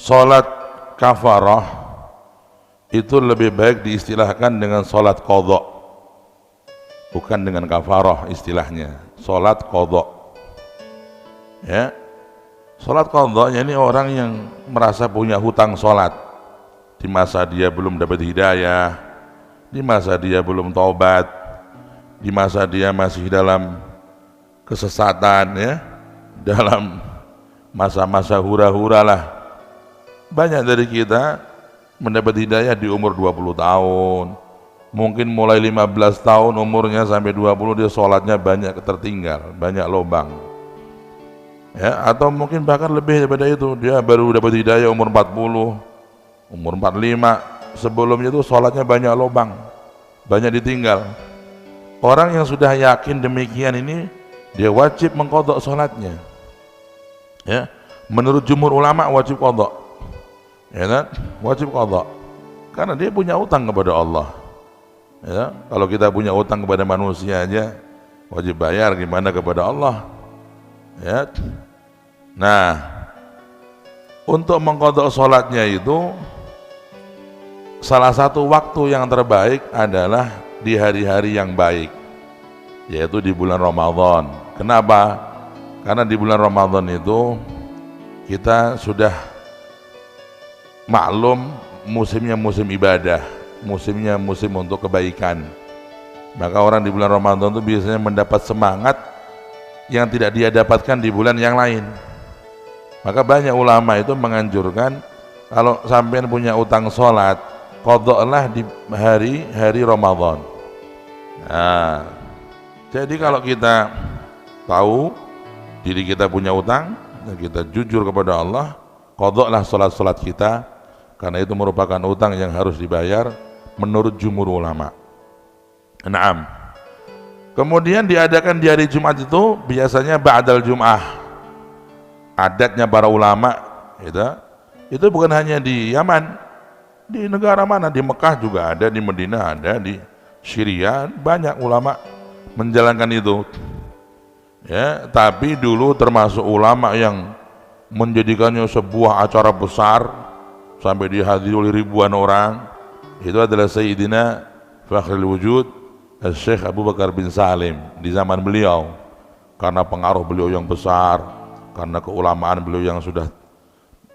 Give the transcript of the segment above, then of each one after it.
Salat kafarah itu lebih baik diistilahkan dengan salat qadha, bukan dengan kafarah istilahnya. Salat qadha, ya. Salat qadha ini orang yang merasa punya hutang salat di masa dia belum dapat hidayah, di masa dia belum taubat, di masa dia masih dalam kesesatan, ya, dalam masa-masa hura-hura lah. Banyak dari kita mendapat hidayah di umur 20 tahun, mungkin mulai 15 tahun umurnya sampai 20 dia sholatnya banyak tertinggal, banyak lubang, ya. Atau mungkin bahkan lebih daripada itu, dia baru dapat hidayah umur 40, umur 45, sebelumnya itu sholatnya banyak lubang, banyak ditinggal. Orang yang sudah yakin demikian ini, dia wajib mengqadha sholatnya, ya. Menurut jumhur ulama wajib qadha, ya kan? Wajib qadha karena dia punya utang kepada Allah, ya. Kalau kita punya utang kepada manusia aja wajib bayar, gimana kepada Allah, ya. Nah, untuk mengqadha sholatnya itu salah satu waktu yang terbaik adalah di hari-hari yang baik, yaitu di bulan Ramadan. Kenapa? Karena di bulan Ramadan itu kita sudah maklum musimnya musim ibadah, musimnya musim untuk kebaikan. Maka orang di bulan Ramadan itu biasanya mendapat semangat yang tidak dia dapatkan di bulan yang lain. Maka banyak ulama itu menganjurkan kalau sampean punya utang sholat, qadhalah di hari-hari Ramadan. Nah, jadi kalau kita tahu diri kita punya utang dan kita jujur kepada Allah, qadhalah sholat-sholat kita, karena itu merupakan utang yang harus dibayar menurut jumhur ulama. Naam. Kemudian diadakan di hari Jumat itu biasanya ba'dal Jum'ah. Adatnya para ulama itu bukan hanya di Yaman, di negara mana, di Mekah juga ada, di Madinah ada, di Syria banyak ulama menjalankan itu, ya. Tapi dulu termasuk ulama yang menjadikannya sebuah acara besar sampai dihadiri oleh ribuan orang, itu adalah Sayyidina Fakhrul Wujud Syekh Abu Bakar bin Salim di zaman beliau. Karena pengaruh beliau yang besar, karena keulamaan beliau yang sudah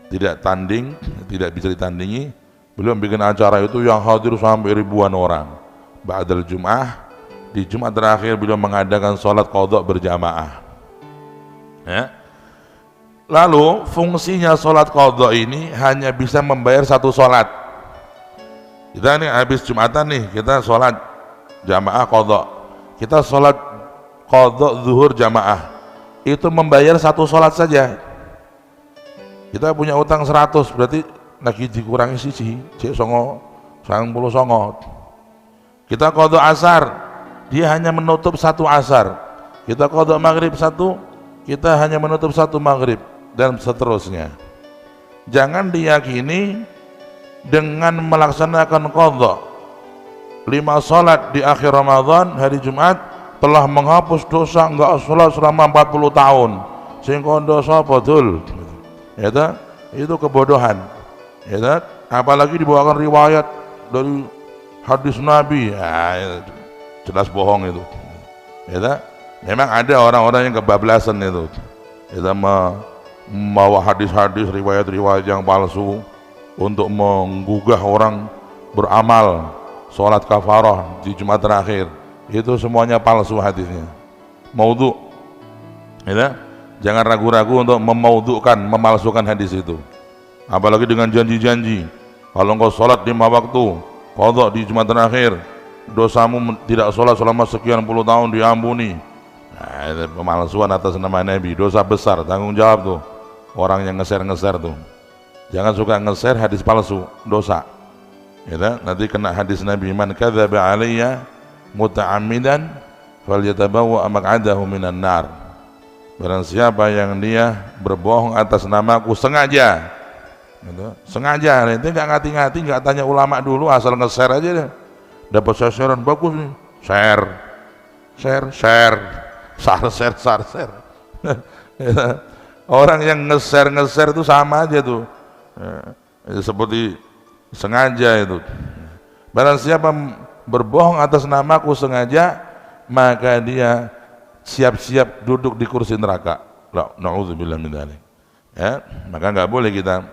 tidak bisa ditandingi, beliau bikin acara itu yang hadir sampai ribuan orang. Ba'dal Jum'ah, di Jumat terakhir beliau mengadakan sholat qadha berjamaah, ya. Lalu fungsinya sholat qadha ini hanya bisa membayar satu sholat. Kita nih habis Jumatan nih, kita sholat jamaah qadha, kita sholat qadha zuhur jamaah, itu membayar satu sholat saja. Kita punya utang 100, berarti lagi dikurangi siji, cek songo, 99. Kita qadha asar, dia hanya menutup satu asar. Kita qadha maghrib satu, kita hanya menutup satu maghrib, dan seterusnya. Jangan diyakini dengan melaksanakan qadha 5 salat di akhir Ramadan hari Jumat telah menghapus dosa enggak salat selama 40 tahun. Sing kondo sapa dul? Itu kebodohan. Apalagi dibawakan riwayat dari hadis Nabi, ya, jelas bohong itu. Memang ada orang-orang yang kebablasan itu. Kita membawa hadis-hadis, riwayat-riwayat yang palsu untuk menggugah orang beramal sholat kafarah di Jumat terakhir. Itu semuanya palsu hadisnya, maudhu. Jangan ragu-ragu untuk memaudhukan, memalsukan hadis itu. Apalagi dengan janji-janji, kalau engkau sholat 5 waktu qadha di Jumat terakhir, dosamu tidak sholat selama sekian puluh tahun diampuni. Nah, itu pemalsuan atas nama Nabi, dosa besar, tanggung jawab tuh orang yang nge-share tuh. Jangan suka nge-share hadis palsu, dosa. Nanti kena hadis Nabi, man kadzaba alayya muta'ammidan falyatabawwa maq'adahu minan nar. Barang siapa yang dia berbohong atas namaku sengaja, sengaja, nanti nggak ngati-ngati, nggak tanya ulama dulu, asal nge-share aja deh. Dapat sharean bagus nih, share. Orang yang nge-share itu sama aja tuh, Itu seperti sengaja itu. Barang siapa berbohong atas namaku sengaja, maka dia siap-siap duduk di kursi neraka. Na'udzubillah min dzalik. Ya, maka nggak boleh kita